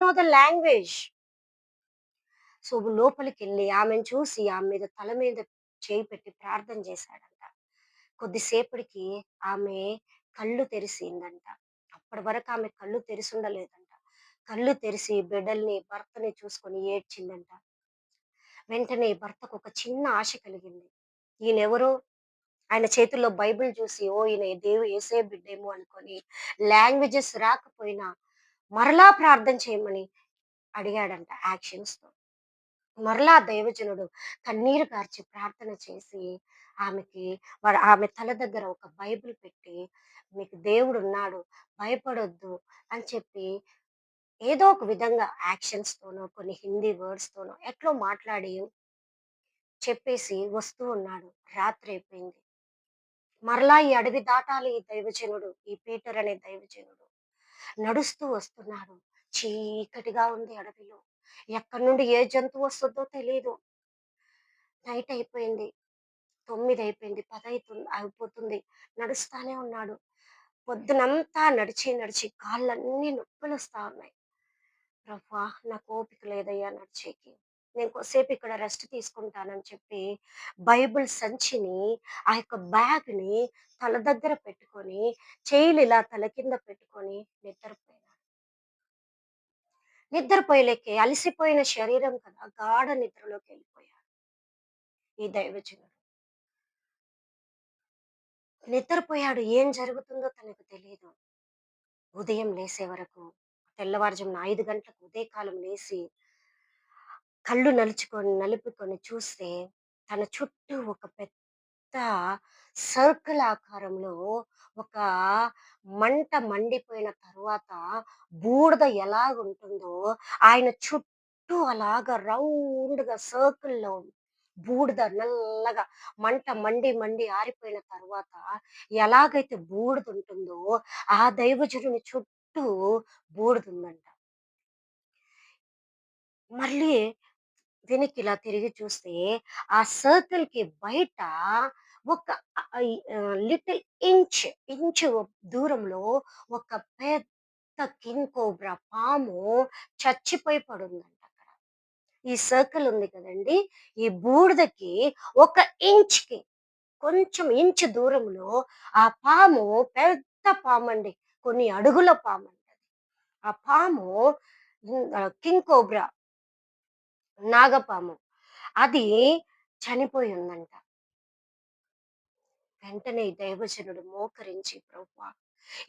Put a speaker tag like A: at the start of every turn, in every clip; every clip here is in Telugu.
A: Know the language. సో, లోపలికెళ్ళి ఆమెను చూసి ఆమె మీద తల మీద చేయి పెట్టి ప్రార్థన చేశాడంట. కొద్దిసేపటికి ఆమె కళ్ళు తెరిసిందంట. అప్పటి వరకు ఆమె కళ్ళు తెరిసుండలేదంట. కళ్ళు తెరిసి బిడ్డల్ని, భర్తని చూసుకొని ఏడ్చిందంట. వెంటనే భర్తకు ఒక చిన్న ఆశ కలిగింది. ఈయనెవరో ఆయన చేతుల్లో బైబిల్ చూసి, ఓహ్! ఈయన యేసయ్య బిడ్డేమో అనుకోని లాంగ్వేజెస్ రాకపోయినా మరలా ప్రార్థన చేయమని అడిగాడంట యాక్షన్స్‌తో. మరలా దైవజనుడు కన్నీరు కార్చి ప్రార్థన చేసి ఆమెకి ఆమె తల దగ్గర ఒక బైబిల్ పెట్టి, "నీకు దేవుడున్నాడు, భయపడొద్దు" అని చెప్పి ఏదో ఒక విధంగా యాక్షన్స్‌తోనో, కొన్ని హిందీ వర్డ్స్‌తోనో ఎట్లో మాట్లాడి చెప్పేసి వస్తూ ఉన్నాడు. రాత్రైపోయింది. మరలా ఈ అడవి దాటాలి ఈ దైవజనుడు. ఈ పీటర్ అనే దైవజనుడు. నడుస్తూ వస్తున్నాడు. చీకటిగా ఉంది అడవిలో. ఎక్కడి నుండి ఏ జంతువు వస్తుందో తెలీదు. నైట్ అయిపోయింది. 9 అయిపోయింది. 10 అయిపోతుంది. నడుస్తానే ఉన్నాడు. పొద్దునంతా నడిచి, నడిచి కాళ్ళన్నీ నొప్పులొస్తా ఉన్నాయి. ప్రభువా! నాకు ఓపిక లేదయ్యా నడిచేకి. నేను కొద్దిసేపు ఇక్కడ రెస్ట్ తీసుకుంటానని చెప్పి, బైబిల్ సంచిని, ఆ యొక్క బ్యాగ్‌ని తల దగ్గర పెట్టుకొని, చెయ్యిలు ఇలా తల కింద పెట్టుకొని నిద్రపోయాడు. నిద్రపోయలేకే అలసిపోయిన శరీరం కదా! గాఢ నిద్రలోకెళ్ళిపోయాడు ఈ దైవజనుడు. నిద్రపోయాడు. ఏం జరుగుతుందో తనకు తెలీదు. ఉదయం లేసే వరకు తెల్లవారుజామున 5 గంటలకు ఉదయకాలం లేసి కళ్ళు నలుపుకొని చూస్తే తన చుట్టూ ఒక పెద్ద సర్కిల్ ఆకారంలో ఒక మంట మండిపోయిన తరువాత బూడిద ఎలాగుంటుందో ఆయన చుట్టూ అలాగా రౌండ్‌గా సర్కిల్‌లో బూడిద నల్లగా మంట మండి మండి ఆరిపోయిన తరువాత ఎలాగైతే బూడిదుంటుందో ఆ దైవజనుని చుట్టూ బూడిదుందంట. మళ్ళీ వెనక్కిలా తిరిగి చూస్తే, ఆ సర్కిల్‌కి బయట ఒక లిటిల్ ఇంచు దూరంలో ఒక పెద్ద కింగ్ కోబ్రా పాము చచ్చిపోయి పడుందంట అక్కడ. ఈ సర్కిల్ ఉంది కదండీ! ఈ బూడిదకి ఒక ఇంచ్‌కి కొంచెం ఇంచు దూరంలో ఆ పాము పెద్ద పామండి. కొన్ని అడుగుల పామండి. ఆ పాము కింగ్ కోబ్రా నాగపాము. అది చనిపోయి ఉందంట. వెంటనే ఈ దైవజనుడు మోకరించి ప్రభువా!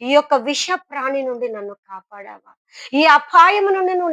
A: ఈ యొక్క విష ప్రాణి నుండి నన్ను కాపాడావా? ఈ అపాయము నుండి నువ్వు